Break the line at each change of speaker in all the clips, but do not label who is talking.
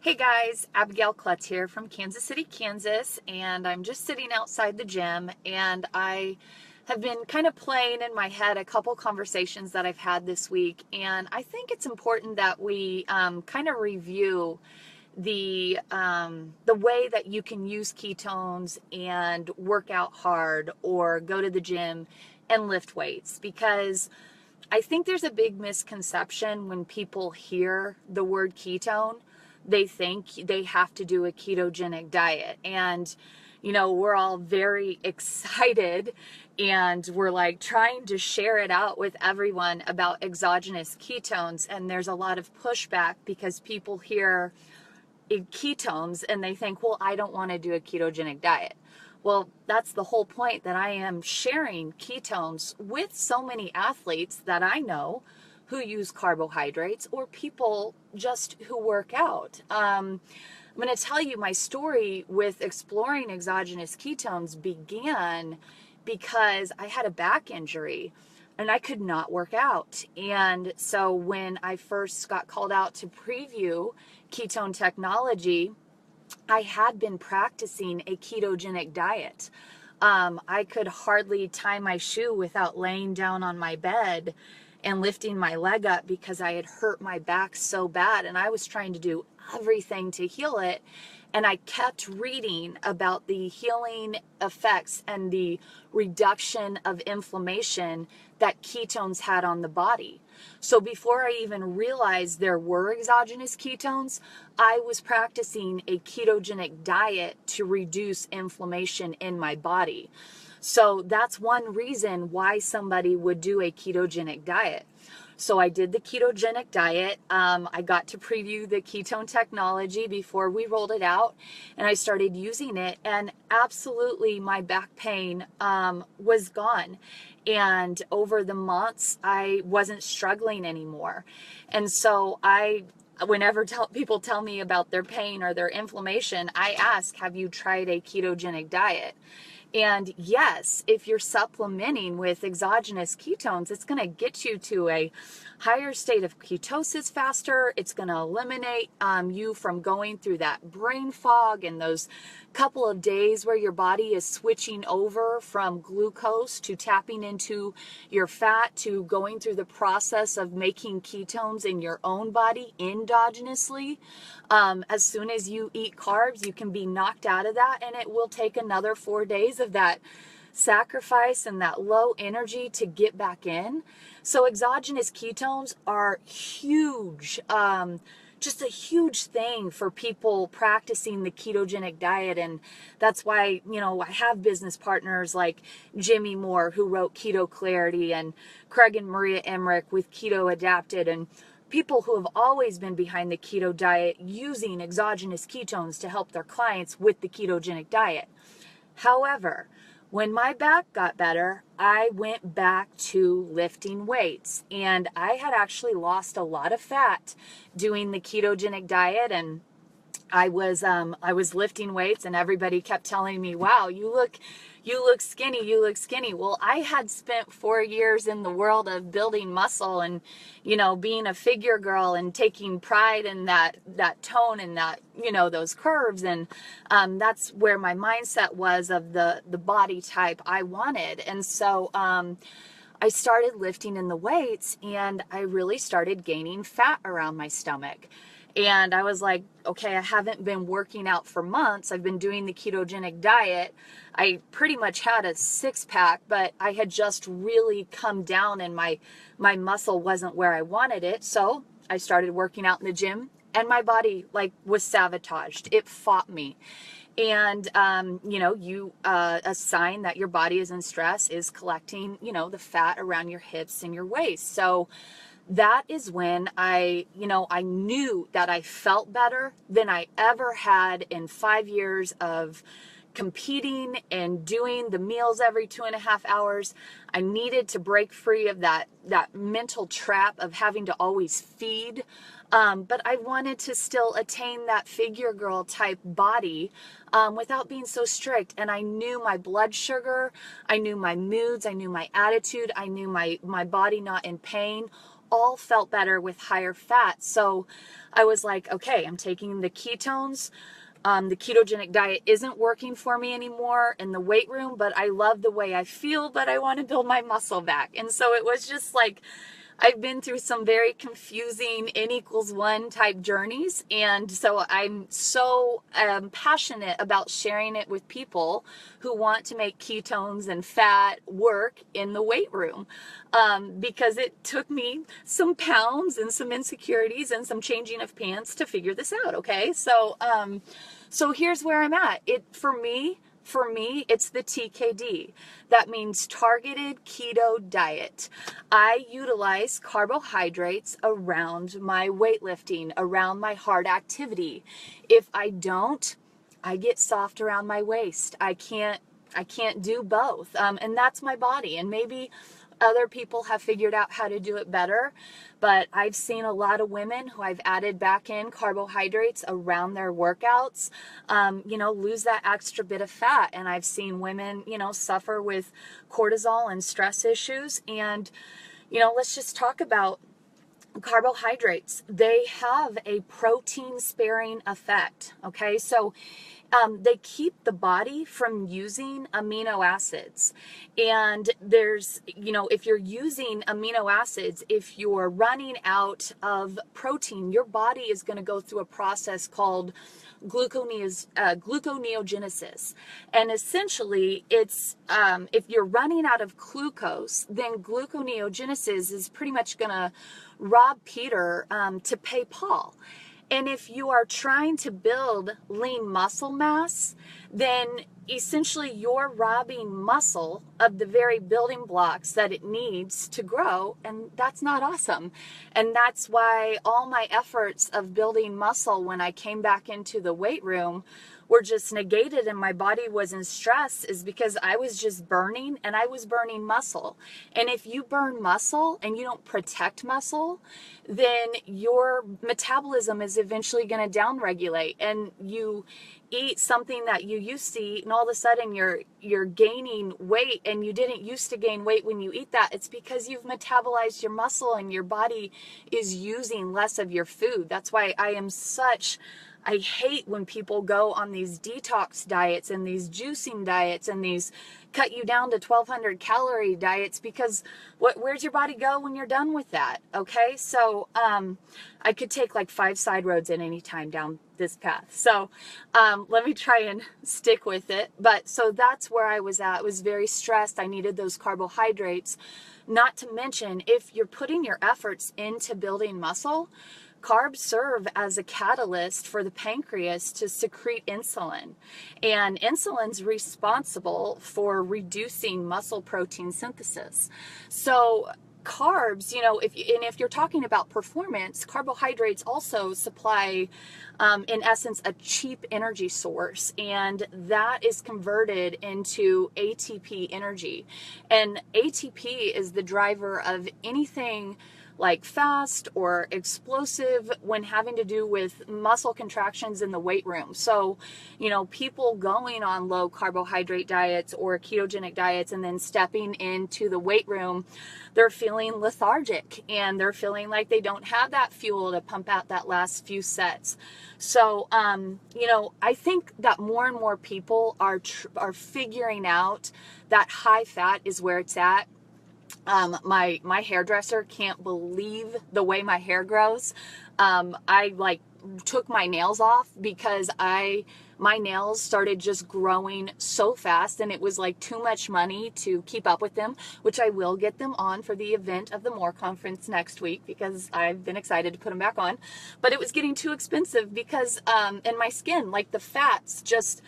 Hey guys, Abigail Klutz here from Kansas City, Kansas, and I'm just sitting outside the gym, and I have been kind of playing in my head a couple conversations that I've had this week, and I think it's important that we kind of review the way that you can use ketones and work out hard or go to the gym and lift weights, because I think there's a big misconception when people hear the word ketone. They think they have to do a ketogenic diet. And, we're all very excited and we're like trying to share it out with everyone about exogenous ketones. And there's a lot of pushback because people hear ketones and they think, well, I don't want to do a ketogenic diet. Well, that's the whole point, that I am sharing ketones with so many athletes that I know who use carbohydrates or people just who work out. I'm going to tell you my story with exploring exogenous ketones began because I had a back injury and I could not work out. And so when I first got called out to preview ketone technology, I had been practicing a ketogenic diet. I could hardly tie my shoe without laying down on my bed and lifting my leg up because I had hurt my back so bad, and I was trying to do everything to heal it. And I kept reading about the healing effects and the reduction of inflammation that ketones had on the body. So before I even realized there were exogenous ketones, I was practicing a ketogenic diet to reduce inflammation in my body. So that's one reason why somebody would do a ketogenic diet. So I did the ketogenic diet. I got to preview the ketone technology before we rolled it out, and I started using it, and absolutely my back pain was gone. And over the months, I wasn't struggling anymore. And so whenever people tell me about their pain or their inflammation, I ask, have you tried a ketogenic diet? And yes, if you're supplementing with exogenous ketones, it's going to get you to a higher state of ketosis faster. It's going to eliminate you from going through that brain fog and those couple of days where your body is switching over from glucose to tapping into your fat to going through the process of making ketones in your own body endogenously. As soon as you eat carbs, you can be knocked out of that, and it will take another 4 days of that sacrifice and that low energy to get back in. So exogenous ketones are huge, just a huge thing for people practicing the ketogenic diet. And that's why, I have business partners like Jimmy Moore, who wrote Keto Clarity, and Craig and Maria Emmerich with Keto Adapted, and people who have always been behind the keto diet using exogenous ketones to help their clients with the ketogenic diet. However, when my back got better, I went back to lifting weights, and I had actually lost a lot of fat doing the ketogenic diet, and I was lifting weights, and everybody kept telling me, "Wow, you look skinny, you look skinny." Well, I had spent 4 years in the world of building muscle and, being a figure girl and taking pride in that tone and that, those curves. And that's where my mindset was of the body type I wanted. And so I started lifting in the weights, and I really started gaining fat around my stomach. And I was like, okay, I haven't been working out for months. I've been doing the ketogenic diet. I pretty much had a 6-pack, but I had just really come down, and my muscle wasn't where I wanted it. So I started working out in the gym, and my body was sabotaged. It fought me. And, a sign that your body is in stress is collecting, the fat around your hips and your waist. So that is when I knew that I felt better than I ever had in 5 years of competing and doing the meals every 2.5 hours. I needed to break free of that mental trap of having to always feed. But I wanted to still attain that figure girl type body without being so strict. And I knew my blood sugar, I knew my moods, I knew my attitude, I knew my body not in pain. all felt better with higher fat. So I was like, okay, I'm taking the ketones. The ketogenic diet isn't working for me anymore in the weight room, but I love the way I feel, but I want to build my muscle back. And so it was just like, I've been through some very confusing N=1 type journeys. And so I'm so passionate about sharing it with people who want to make ketones and fat work in the weight room. Because it took me some pounds and some insecurities and some changing of pants to figure this out. Okay. So here's where I'm at. For me, it's the TKD. That means targeted keto diet. I utilize carbohydrates around my weightlifting, around my hard activity. If I don't, I get soft around my waist. I can't do both. And that's my body. And maybe other people have figured out how to do it better, but I've seen a lot of women who I've added back in carbohydrates around their workouts, lose that extra bit of fat. And I've seen women, suffer with cortisol and stress issues. And, let's just talk about carbohydrates. They have a protein sparing effect. Okay. So they keep the body from using amino acids. And there's, if you're using amino acids, if you're running out of protein, your body is going to go through a process called gluconeogenesis. And essentially, it's if you're running out of glucose, then gluconeogenesis is pretty much going to rob Peter to pay Paul. And if you are trying to build lean muscle mass, then essentially you're robbing muscle of the very building blocks that it needs to grow. And that's not awesome. And that's why all my efforts of building muscle when I came back into the weight room were just negated and my body was in stress, is because I was just burning, and I was burning muscle. And if you burn muscle and you don't protect muscle, then your metabolism is eventually going to downregulate, and you eat something that you used to eat, and all of a sudden you're gaining weight, and you didn't used to gain weight when you eat that. It's because you've metabolized your muscle and your body is using less of your food. That's why I hate when people go on these detox diets and these juicing diets and these cut you down to 1,200 calorie diets, because where's your body go when you're done with that? Okay. So, I could take like 5 side roads at any time down this path. So, let me try and stick with it. But so that's where I was at. I was very stressed. I needed those carbohydrates, not to mention if you're putting your efforts into building muscle, carbs serve as a catalyst for the pancreas to secrete insulin. And insulin's responsible for reducing muscle protein synthesis. So carbs, if you're talking about performance, carbohydrates also supply, in essence, a cheap energy source, and that is converted into ATP energy. And ATP is the driver of anything like fast or explosive when having to do with muscle contractions in the weight room. So, people going on low carbohydrate diets or ketogenic diets and then stepping into the weight room, they're feeling lethargic and they're feeling like they don't have that fuel to pump out that last few sets. So, I think that more and more people are figuring out that high fat is where it's at. My hairdresser can't believe the way my hair grows. I took my nails off because my nails started just growing so fast, and it was like too much money to keep up with them, which I will get them on for the event of the More conference next week, because I've been excited to put them back on. But it was getting too expensive because, in my skin, the fats just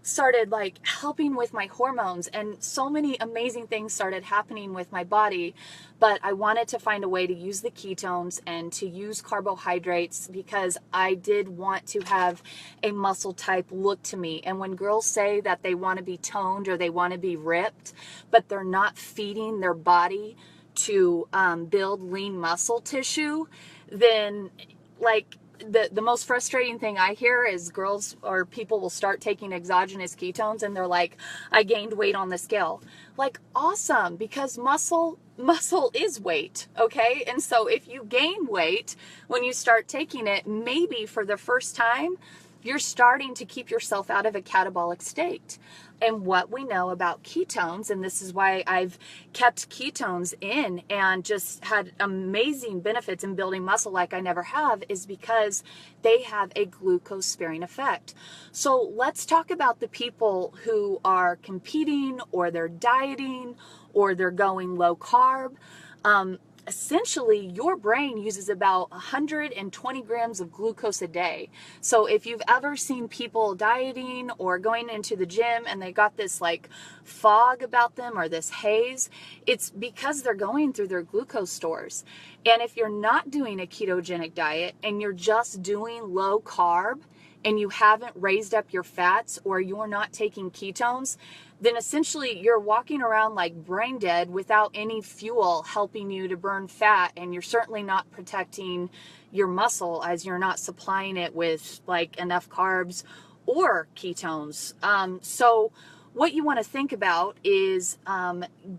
started helping with my hormones, and so many amazing things started happening with my body. But I wanted to find a way to use the ketones and to use carbohydrates because I did want to have a muscle type look to me. And when girls say that they want to be toned or they want to be ripped, but they're not feeding their body to build lean muscle tissue, then the most frustrating thing I hear is girls or people will start taking exogenous ketones and they're like, I gained weight on the scale. Like, awesome, because muscle is weight, okay? And so if you gain weight when you start taking it, maybe for the first time, you're starting to keep yourself out of a catabolic state. And what we know about ketones, and this is why I've kept ketones in and just had amazing benefits in building muscle like I never have, is because they have a glucose sparing effect. So let's talk about the people who are competing or they're dieting or they're going low carb. Essentially, your brain uses about 120 grams of glucose a day. So if you've ever seen people dieting or going into the gym and they got this like fog about them or this haze, it's because they're going through their glucose stores. And if you're not doing a ketogenic diet and you're just doing low carb and you haven't raised up your fats or you're not taking ketones, then essentially you're walking around like brain dead without any fuel helping you to burn fat, and you're certainly not protecting your muscle as you're not supplying it with like enough carbs or ketones. So what you want to think about is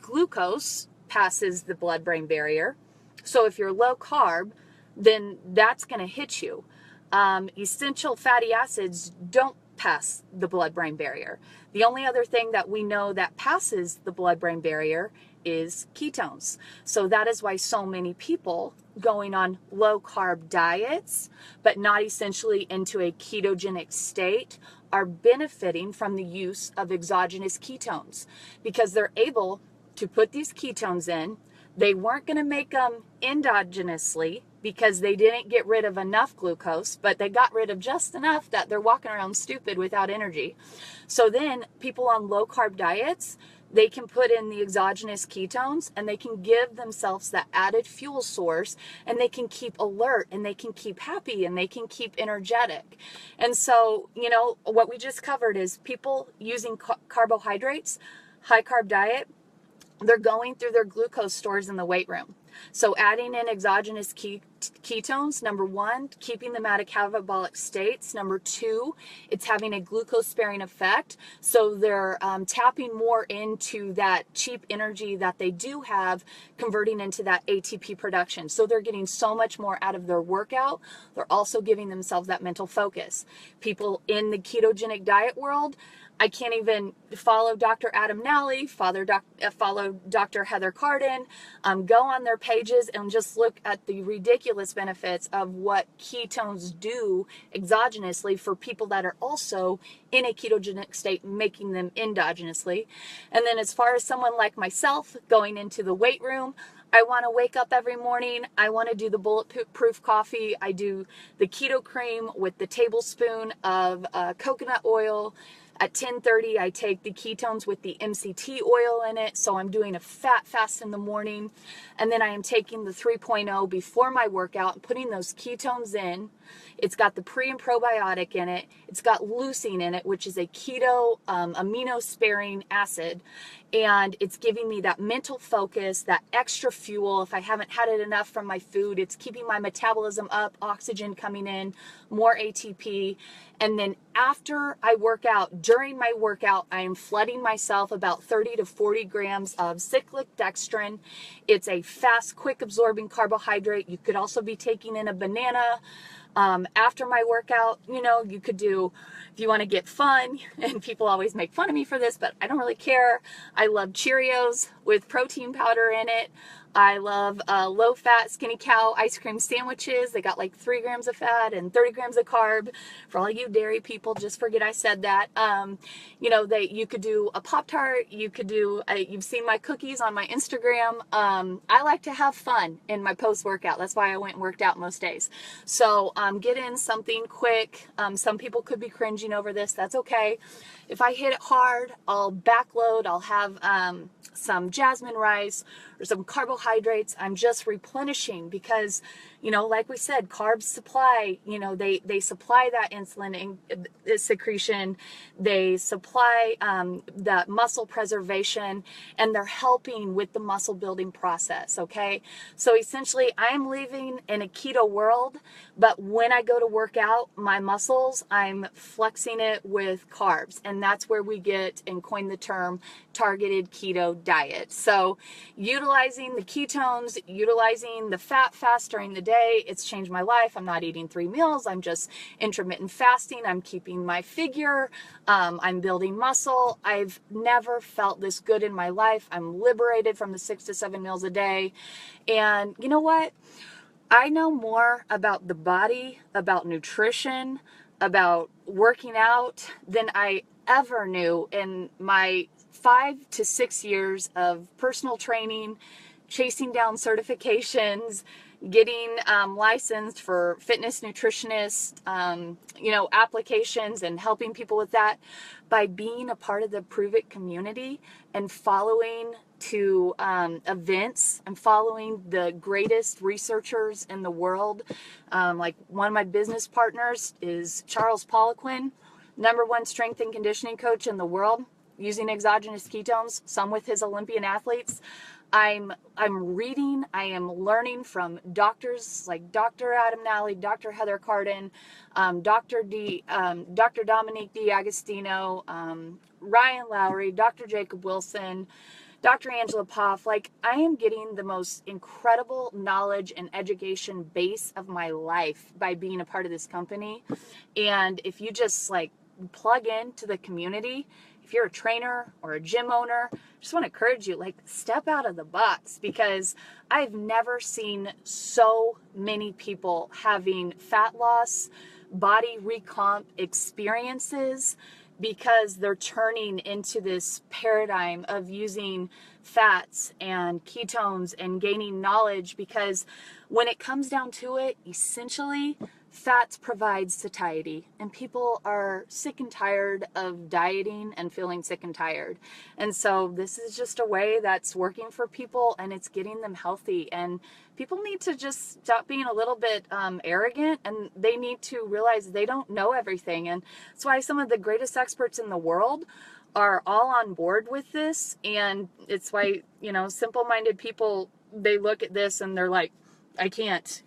glucose passes the blood-brain barrier. So if you're low carb, then that's going to hit you. Essential fatty acids don't pass the blood-brain barrier. The only other thing that we know that passes the blood-brain barrier is ketones. So that is why so many people going on low-carb diets, but not essentially into a ketogenic state, are benefiting from the use of exogenous ketones because they're able to put these ketones in. They weren't going to make them endogenously because they didn't get rid of enough glucose, but they got rid of just enough that they're walking around stupid without energy. So then people on low carb diets, they can put in the exogenous ketones and they can give themselves that added fuel source, and they can keep alert and they can keep happy and they can keep energetic. And so, you know, what we just covered is people using carbohydrates, high carb diet, they're going through their glucose stores in the weight room. So adding in exogenous ketones, number one, keeping them out of catabolic states. Number two, it's having a glucose sparing effect. So they're tapping more into that cheap energy that they do have, converting into that ATP production. So they're getting so much more out of their workout. They're also giving themselves that mental focus. People in the ketogenic diet world, I can't even follow Dr. Adam Nally, follow Dr. Heather Cardin, go on their pages and just look at the ridiculous benefits of what ketones do exogenously for people that are also in a ketogenic state, making them endogenously. And then as far as someone like myself going into the weight room, I want to wake up every morning. I want to do the bulletproof coffee. I do the keto cream with the tablespoon of coconut oil. At 10:30, I take the ketones with the MCT oil in it. So I'm doing a fat fast in the morning. And then I am taking the 3.0 before my workout and putting those ketones in. It's got the pre and probiotic in it. It's got leucine in it, which is a keto amino sparing acid. And it's giving me that mental focus, that extra fuel. If I haven't had it enough from my food, it's keeping my metabolism up, oxygen coming in, more ATP. And then after I work out, during my workout, I am flooding myself about 30 to 40 grams of cyclic dextrin. It's a fast, quick absorbing carbohydrate. You could also be taking in a banana. After my workout, you know, you could do, if you want to get fun, and people always make fun of me for this, but I don't really care. I love Cheerios with protein powder in it. I love low-fat Skinny Cow ice cream sandwiches. They got like 3 grams of fat and 30 grams of carb. For all you dairy people, just forget I said that. You know, you could do a Pop-Tart. You could do, you've seen my cookies on my Instagram. I like to have fun in my post-workout. That's why I went and worked out most days. So get in something quick. Some people could be cringing over this. That's okay. If I hit it hard, I'll backload. I'll have some jasmine rice or some carbohydrates. I'm just replenishing because, You know, like we said, carbs supply, you know, they supply that insulin secretion, they supply that muscle preservation, and they're helping with the muscle building process, okay? So essentially, I'm living in a keto world, but when I go to work out my muscles, I'm flexing it with carbs, and that's where we get and coin the term targeted keto diet. So utilizing the ketones, utilizing the fat fast during the day, it's changed my life. I'm not eating 3 meals. I'm just intermittent fasting. I'm keeping my figure. I'm building muscle. I've never felt this good in my life. I'm liberated from the 6 to 7 meals a day. And you know what? I know more about the body, about nutrition, about working out than I ever knew in my 5 to 6 years of personal training, chasing down certifications, getting licensed for fitness nutritionist, applications and helping people with that by being a part of the Prove It community and following to events. I'm following the greatest researchers in the world. Like one of my business partners is Charles Poliquin, #1 strength and conditioning coach in the world, using exogenous ketones, some with his Olympian athletes. I'm reading, I am learning from doctors like Dr. Adam Nally, Dr. Heather Cardin, Dr. Dominique D'Agostino, Ryan Lowry, Dr. Jacob Wilson, Dr. Angela Poff. Like, I am getting the most incredible knowledge and education base of my life by being a part of this company. And if you just like plug into the community, if you're a trainer or a gym owner, I just want to encourage you, like, step out of the box, because I've never seen so many people having fat loss, body recomp experiences, because they're turning into this paradigm of using fats and ketones and gaining knowledge. Because when it comes down to it, essentially, fats provide satiety, and people are sick and tired of dieting and feeling sick and tired. And so this is just a way that's working for people, and it's getting them healthy. And people need to just stop being a little bit arrogant, and they need to realize they don't know everything. And that's why some of the greatest experts in the world are all on board with this. And it's why, simple-minded people, they look at this and they're like, I can't,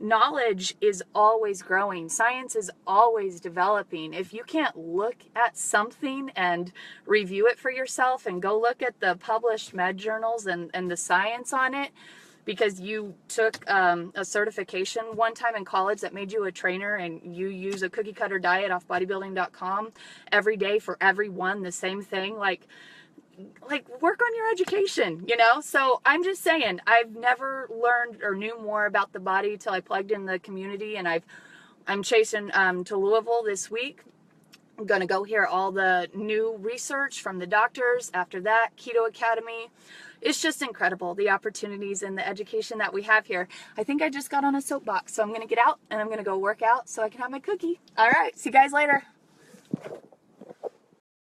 knowledge is always growing. Science is always developing. If you can't look at something and review it for yourself and go look at the published med journals and the science on it, because you took a certification one time in college that made you a trainer, and you use a cookie cutter diet off bodybuilding.com every day for everyone, the same thing, like work on your education, So I'm just saying, I've never learned or knew more about the body till I plugged in the community, and I'm chasing to Louisville this week. I'm going to go hear all the new research from the doctors. After that, Keto Academy. It's just incredible, the opportunities and the education that we have here. I think I just got on a soapbox, so I'm going to get out and I'm going to go work out so I can have my cookie. All right, see you guys later.